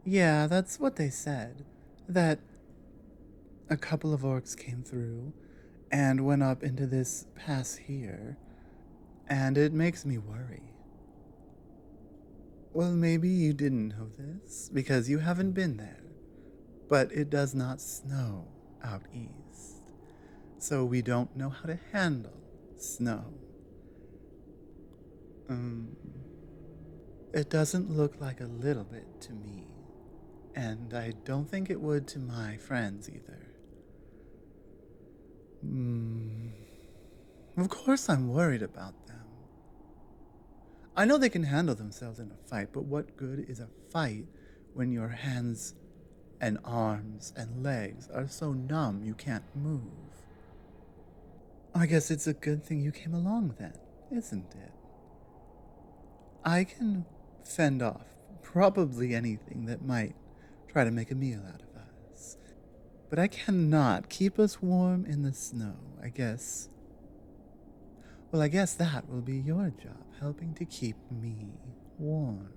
Yeah, that's what they said. That a couple of orcs came through and went up into this pass here, and it makes me worry. Well, maybe you didn't know this because you haven't been there, but it does not snow out east, so we don't know how to handle snow. Um, it doesn't look like a little bit to me, and I don't think it would to my friends either. Hmm. Of course, I'm worried about them. I know they can handle themselves in a fight, but what good is a fight when your hands and arms and legs are so numb you can't move? I guess it's a good thing you came along then, isn't it? I can fend off probably anything that might try to make a meal out of us, but I cannot keep us warm in the snow, I guess. Well, I guess that will be your job, helping to keep me warm.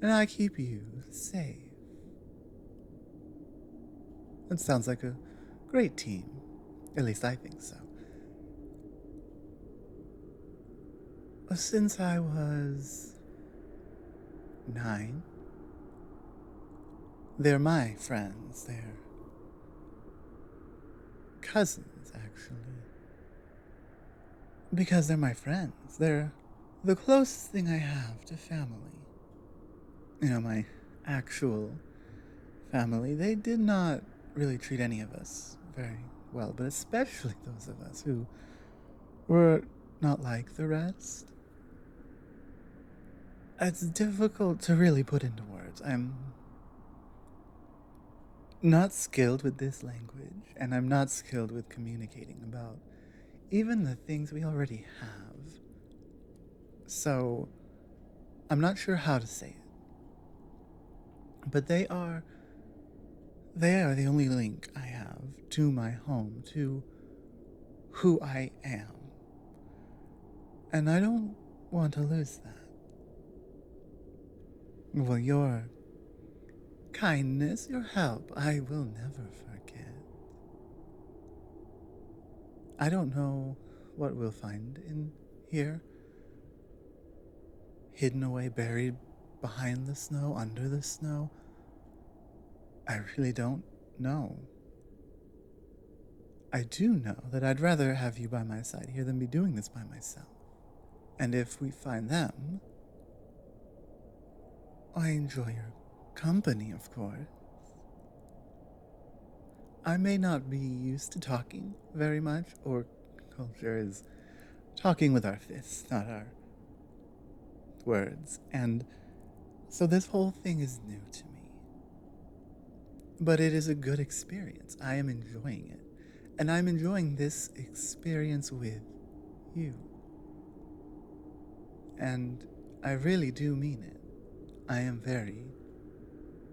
And I keep you safe. That sounds like a great team. At least I think so. Since I was 9, they're my friends. They're cousins, actually. Because they're my friends. They're the closest thing I have to family. You know, my actual family. They did not really treat any of us very well, but especially those of us who were not like the rest. It's difficult to really put into words. I'm not skilled with this language, and I'm not skilled with communicating about even the things we already have. So, I'm not sure how to say it. But they are the only link I have to my home, to who I am. And I don't want to lose that. Well, your kindness, your help, I will never forget. I don't know what we'll find in here, hidden away, buried behind the snow, under the snow. I really don't know. I do know that I'd rather have you by my side here than be doing this by myself. And if we find them, I enjoy your company, of course. I may not be used to talking very much, or culture is talking with our fists, not our words, and so this whole thing is new to me. But it is a good experience. I am enjoying it. And I'm enjoying this experience with you. And I really do mean it. I am very,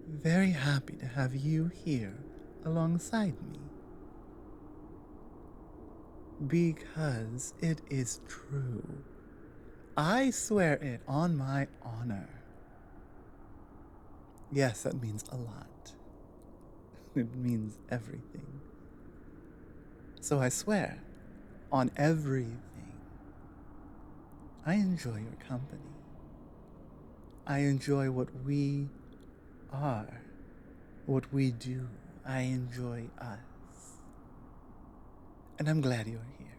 very happy to have you here alongside me. Because it is true. I swear it on my honor. Yes, that means a lot. It means everything. So I swear on everything. I enjoy your company. I enjoy what we are, what we do. I enjoy us. And I'm glad you're here.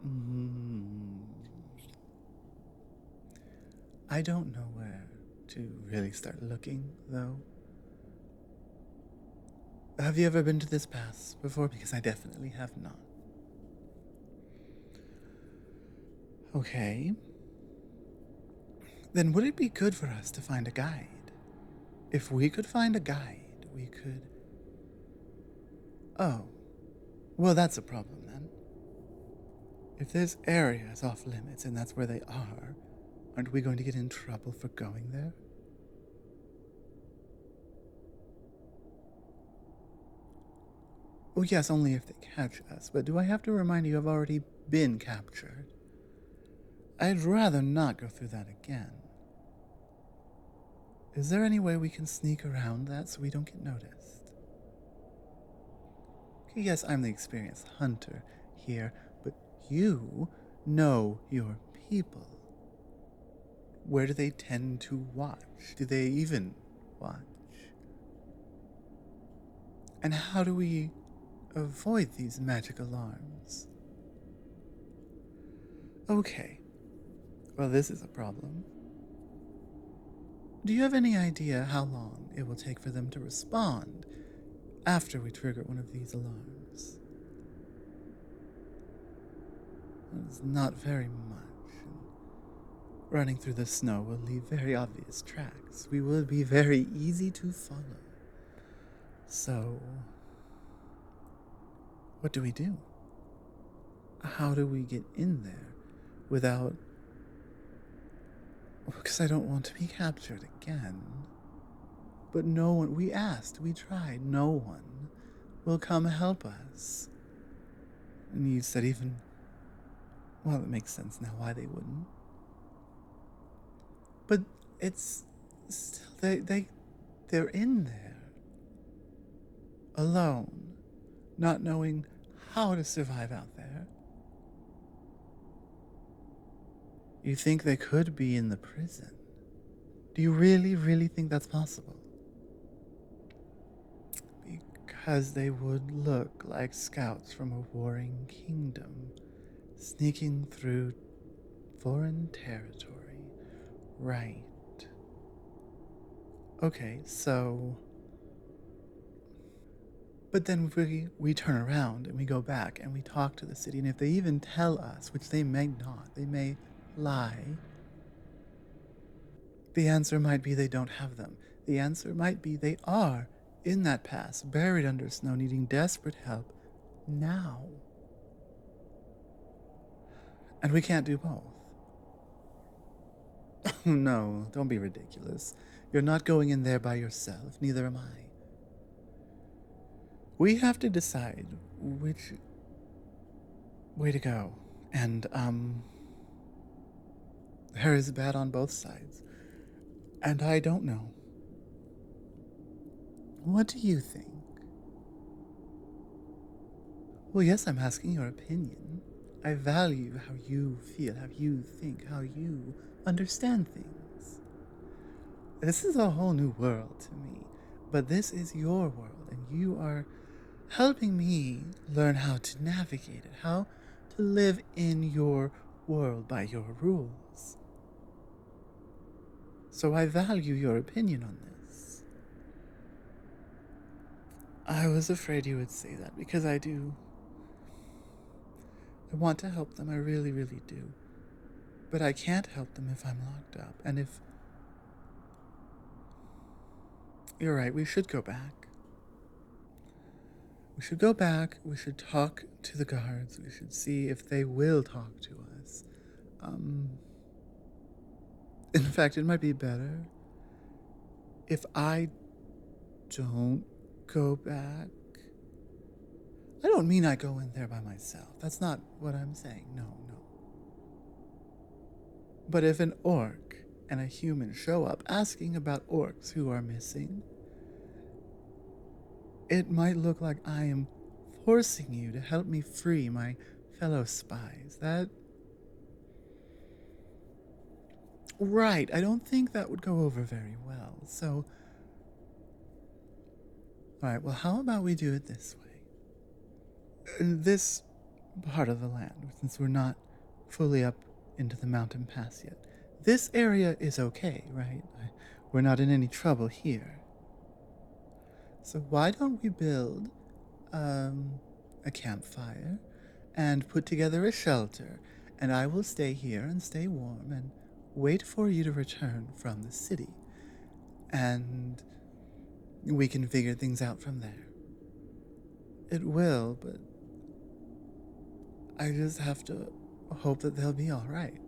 Mm. I don't know where to really start looking, though. Have you ever been to this pass before? Because I definitely have not. Okay. Then would it be good for us to find a guide? If we could find a guide, we could... Oh. Well, that's a problem then. If this area is off limits and that's where they are, aren't we going to get in trouble for going there? Oh, yes, only if they catch us. But do I have to remind you I've already been captured? I'd rather not go through that again. Is there any way we can sneak around that so we don't get noticed? Okay, yes, I'm the experienced hunter here, but you know your people. Where do they tend to watch? Do they even watch? And how do we avoid these magic alarms? Okay, well, this is a problem. Do you have any idea how long it will take for them to respond after we trigger one of these alarms? It's not very much. Running through the snow will leave very obvious tracks. We will be very easy to follow. So, what do we do? How do we get in there without... Because I don't want to be captured again. But no one... We asked, we tried. No one will come help us. And you said even... Well, it makes sense now why they wouldn't. But it's still... They're in there. Alone. Not knowing how to survive out there. You think they could be in the prison? Do you really, really think that's possible? Because they would look like scouts from a warring kingdom, sneaking through foreign territory. Right. Okay, so... But then we turn around and we go back and we talk to the city, and if they even tell us, which they may not, they may lie, the answer might be they don't have them. The answer might be they are in that pass, buried under snow, needing desperate help now. And we can't do both. No, don't be ridiculous. You're not going in there by yourself, neither am I. We have to decide which way to go. And, there is bad on both sides. And I don't know. What do you think? Well, yes, I'm asking your opinion. I value how you feel, how you think, how you understand things. This is a whole new world to me, but this is your world, and you are helping me learn how to navigate it, how to live in your world by your rules. So I value your opinion on this. I was afraid you would say that because I want to help them, I really, really do. But I can't help them if I'm locked up, and if... You're right, we should go back. We should go back, we should talk to the guards, we should see if they will talk to us. In fact, it might be better if I don't go back. I don't mean I go in there by myself. That's not what I'm saying. No. But if an orc and a human show up asking about orcs who are missing, it might look like I am forcing you to help me free my fellow spies. That... Right, I don't think that would go over very well. So... Alright, well, how about we do it this way? In this part of the land, since we're not fully up into the mountain pass yet, this area is okay, right? We're not in any trouble here. So why don't we build a campfire and put together a shelter, and I will stay here and stay warm and wait for you to return from the city, and we can figure things out from there. It will, but I just have to hope that they'll be all right.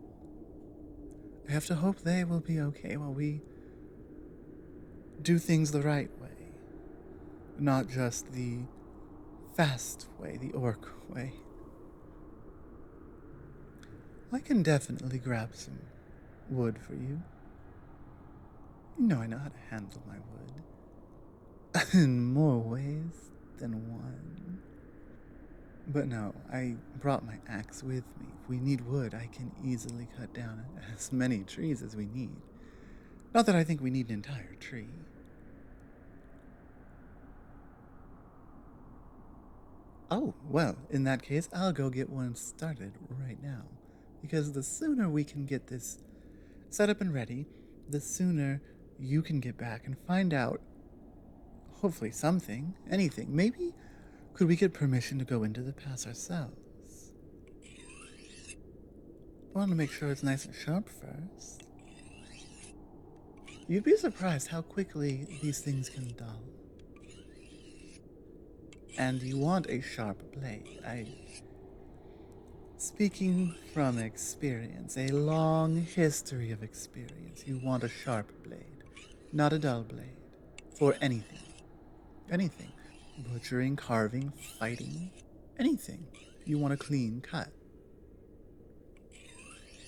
I have to hope they will be okay while we do things the right way, not just the fast way, the orc way. I can definitely grab some wood for you. You know I know how to handle my wood. In more ways than one. But no, I brought my axe with me. If we need wood, I can easily cut down as many trees as we need. Not that I think we need an entire tree. Oh, well, in that case, I'll go get one started right now. Because the sooner we can get this set up and ready, the sooner you can get back and find out, hopefully, something, anything. Maybe could we get permission to go into the pass ourselves? I want to make sure it's nice and sharp first. You'd be surprised how quickly these things can dull. And you want a sharp blade. Speaking from experience, a long history of experience, you want a sharp blade, not a dull blade, for anything. Anything. Butchering, carving, fighting, anything. You want a clean cut.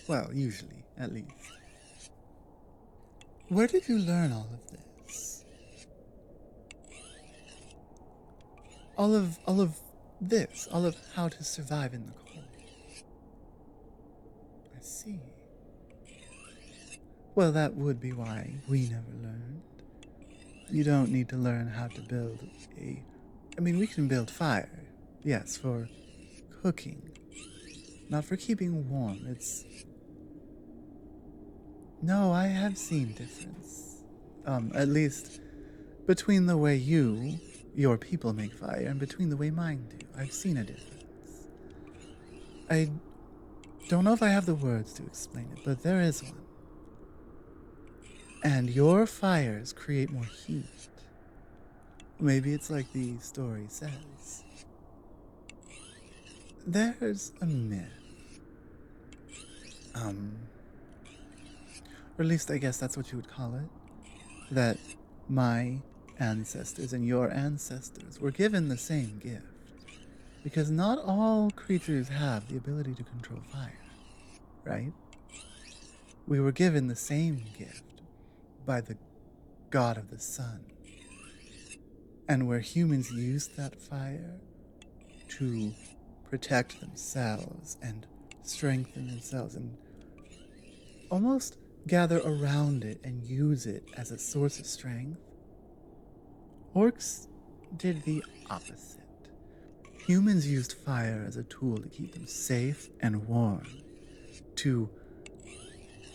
Well, usually, at least. Where did you learn all of this? All of this, all of how to survive in the cold. I see. Well, that would be why we never learned. You don't need to learn how to build we can build fire, yes, for cooking, not for keeping warm. No, I have seen difference. At least between the way your people make fire, and between the way mine do. I've seen a difference. I don't know if I have the words to explain it, but there is one. And your fires create more heat. Maybe it's like the story says. There's a myth. Or at least I guess that's what you would call it. That my ancestors and your ancestors were given the same gift. Because not all creatures have the ability to control fire, right? We were given the same gift by the god of the sun. And where humans used that fire to protect themselves and strengthen themselves and almost gather around it and use it as a source of strength, orcs did the opposite. Humans used fire as a tool to keep them safe and warm, to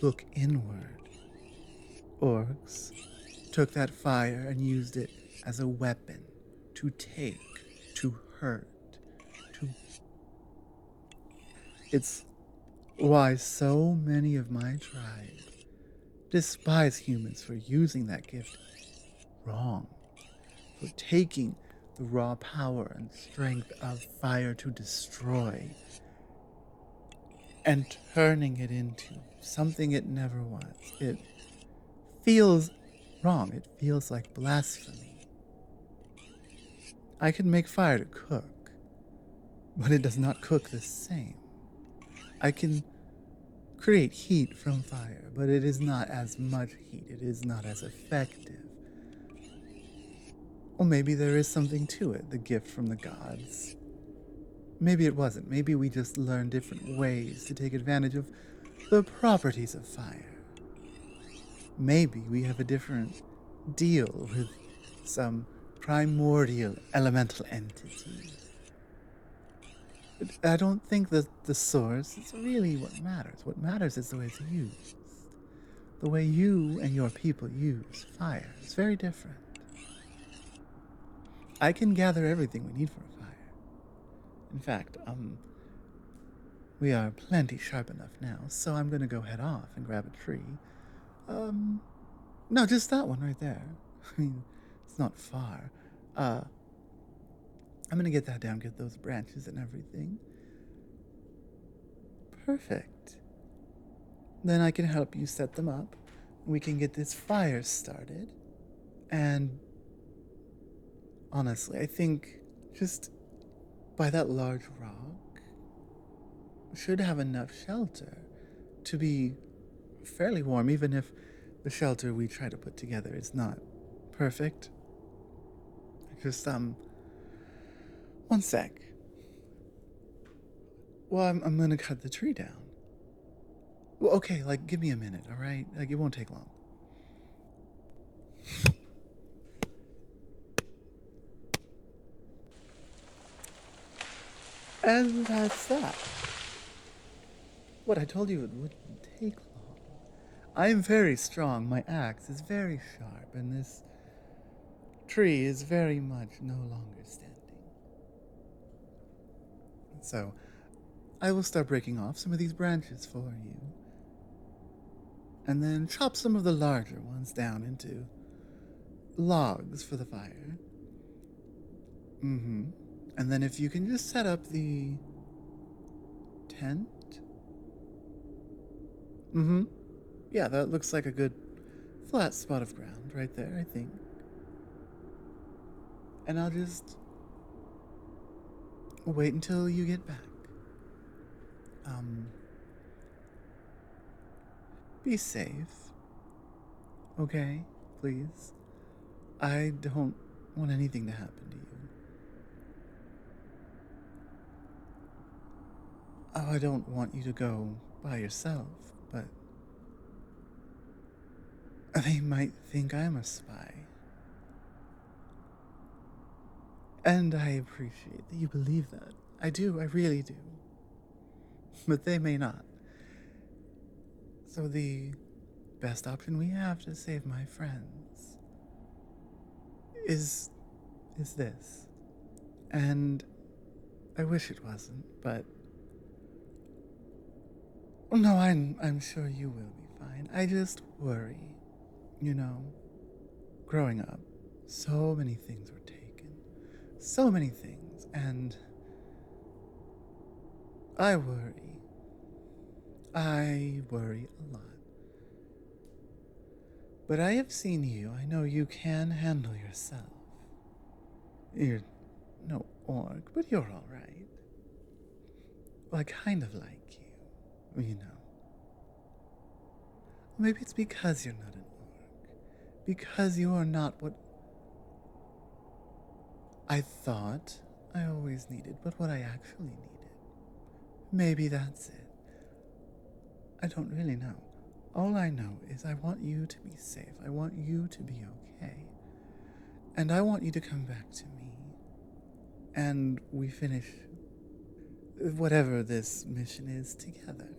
look inward. Orcs took that fire and used it as a weapon to take, to hurt, to... It's why so many of my tribe despise humans for using that gift wrong, for taking the raw power and strength of fire to destroy and turning it into something it never was. It feels wrong. It feels like blasphemy. I can make fire to cook, but it does not cook the same. I can create heat from fire, but it is not as much heat. It is not as effective. Or maybe there is something to it, the gift from the gods. Maybe it wasn't. Maybe we just learned different ways to take advantage of the properties of fire. Maybe we have a different deal with some primordial elemental entity. But I don't think that the source is really what matters. What matters is the way it's used. The way you and your people use fire is very different. I can gather everything we need for a fire. In fact, we are plenty sharp enough now, so I'm gonna go head off and grab a tree. No, just that one right there. I mean, it's not far. I'm gonna get that down, get those branches and everything. Perfect. Then I can help you set them up. We can get this fire started. And honestly, I think just by that large rock should have enough shelter to be fairly warm, even if the shelter we try to put together is not perfect. Just, one sec. Well, I'm gonna cut the tree down. Well, okay, like, give me a minute, alright? Like, it won't take long. And that's that. What I told you, it wouldn't take long. I'm very strong, my axe is very sharp, and this tree is very much no longer standing. So, I will start breaking off some of these branches for you, and then chop some of the larger ones down into logs for the fire. And then if you can just set up the tent. Yeah, that looks like a good flat spot of ground right there, I think. And I'll just wait until you get back. Be safe. Okay, please. I don't want anything to happen to you. Oh, I don't want you to go by yourself, but they might think I'm a spy. And I appreciate that you believe that. I do, I really do. But they may not. So the best option we have to save my friends is this. And I wish it wasn't, but no, I'm sure you will be fine. I just worry, you know. Growing up, so many things were taken. So many things, and I worry. I worry a lot. But I have seen you. I know you can handle yourself. You're no orc, but you're all right. Well, I kind of like you, you know. Maybe it's because you're not an orc. Because you are not what I thought I always needed, but what I actually needed. Maybe that's it. I don't really know. All I know is I want you to be safe. I want you to be okay. And I want you to come back to me. And we finish whatever this mission is together.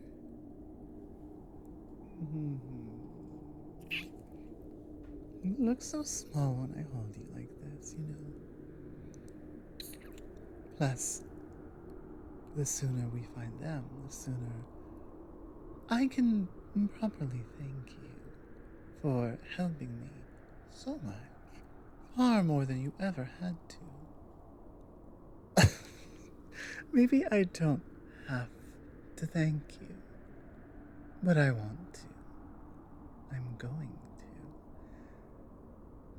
You look so small when I hold you like this, you know. Plus, the sooner we find them, the sooner I can properly thank you for helping me so much, far more than you ever had to. Maybe I don't have to thank you, but I want to. I'm going to.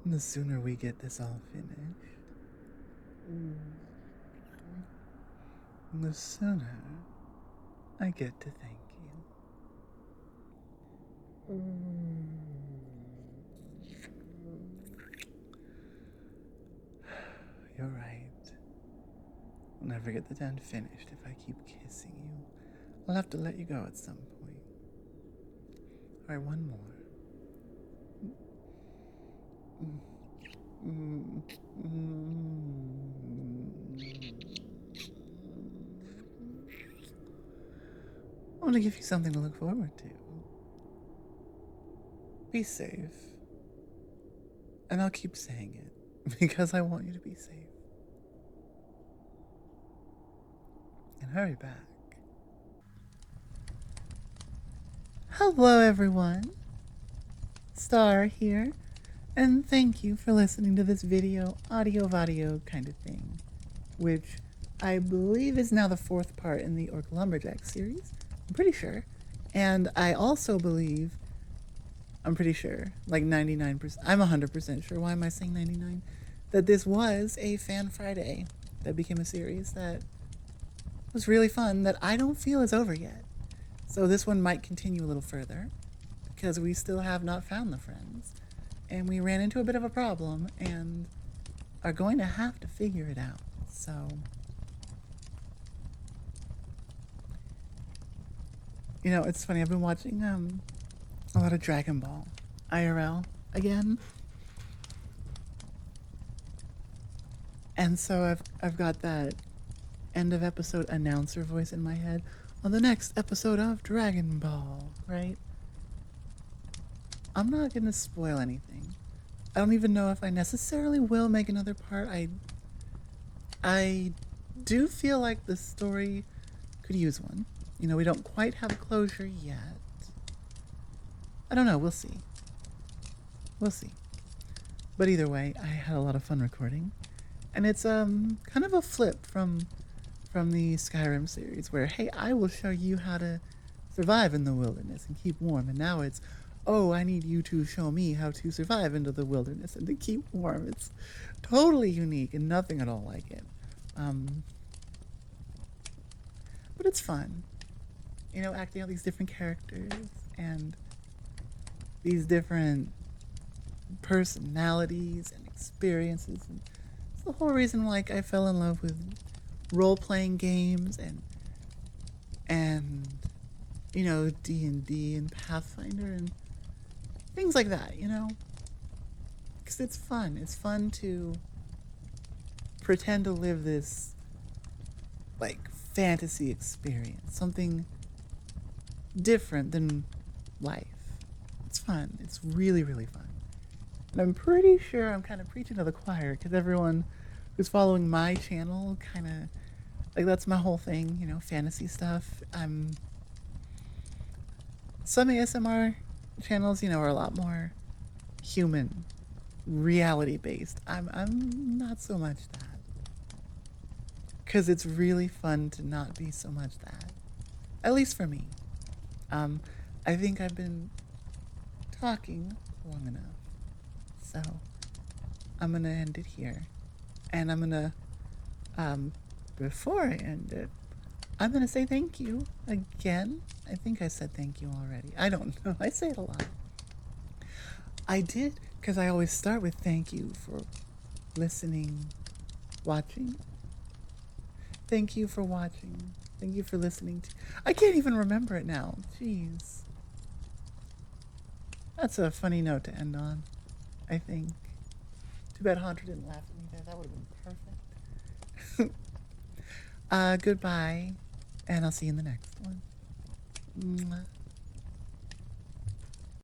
And the sooner we get this all finished, the sooner I get to thank you. You're right. I'll never get the tent finished if I keep kissing you. I'll have to let you go at some point. Alright, one more. I want to give you something to look forward to. Be safe. And I'll keep saying it, because I want you to be safe. And hurry back. Hello, everyone. Star here, and thank you for listening to this video, audio kind of thing, which I believe is now the 4th part in the Orc Lumberjack series. I'm pretty sure. And I also believe, I'm pretty sure, like 99%, I'm 100% sure, why am I saying 99? That this was a Fan Friday that became a series that was really fun, that I don't feel is over yet. So this one might continue a little further. because we still have not found the friends. And we ran into a bit of a problem and are going to have to figure it out. So, you know, it's funny. I've been watching a lot of Dragon Ball IRL again. And so I've got that end of episode announcer voice in my head on the next episode of Dragon Ball, right? I'm not gonna spoil anything. I don't even know if I necessarily will make another part. I do feel like the story could use one. You know, we don't quite have closure yet. I don't know, we'll see. We'll see. But either way, I had a lot of fun recording. And it's kind of a flip from the Skyrim series where, hey, I will show you how to survive in the wilderness and keep warm. And now it's, oh, I need you to show me how to survive into the wilderness and to keep warm. It's totally unique and nothing at all like it. But it's fun. You know, acting out these different characters and these different personalities and experiences. And it's the whole reason, like, I fell in love with role-playing games and you know, D&D and Pathfinder and things like that, you know? Because it's fun. It's fun to pretend to live this, like, fantasy experience. Something different than life. It's fun. It's really, really fun. And I'm pretty sure I'm kind of preaching to the choir because everyone who's following my channel kind of, like, that's my whole thing, you know, fantasy stuff. Some ASMR channels, you know, are a lot more human, reality-based. I'm not so much that. Because it's really fun to not be so much that. At least for me. I think I've been talking long enough. So, I'm gonna end it here. And I'm gonna, before I end it, I'm gonna say thank you again. I think I said thank you already. I don't know. I say it a lot. I did, because I always start with thank you for listening, watching. Thank you for watching. Thank you for listening to. I can't even remember it now. Jeez. That's a funny note to end on, I think. Too bad Hunter didn't laugh at me there. That would have been perfect. Goodbye, and I'll see you in the next one. Mwah.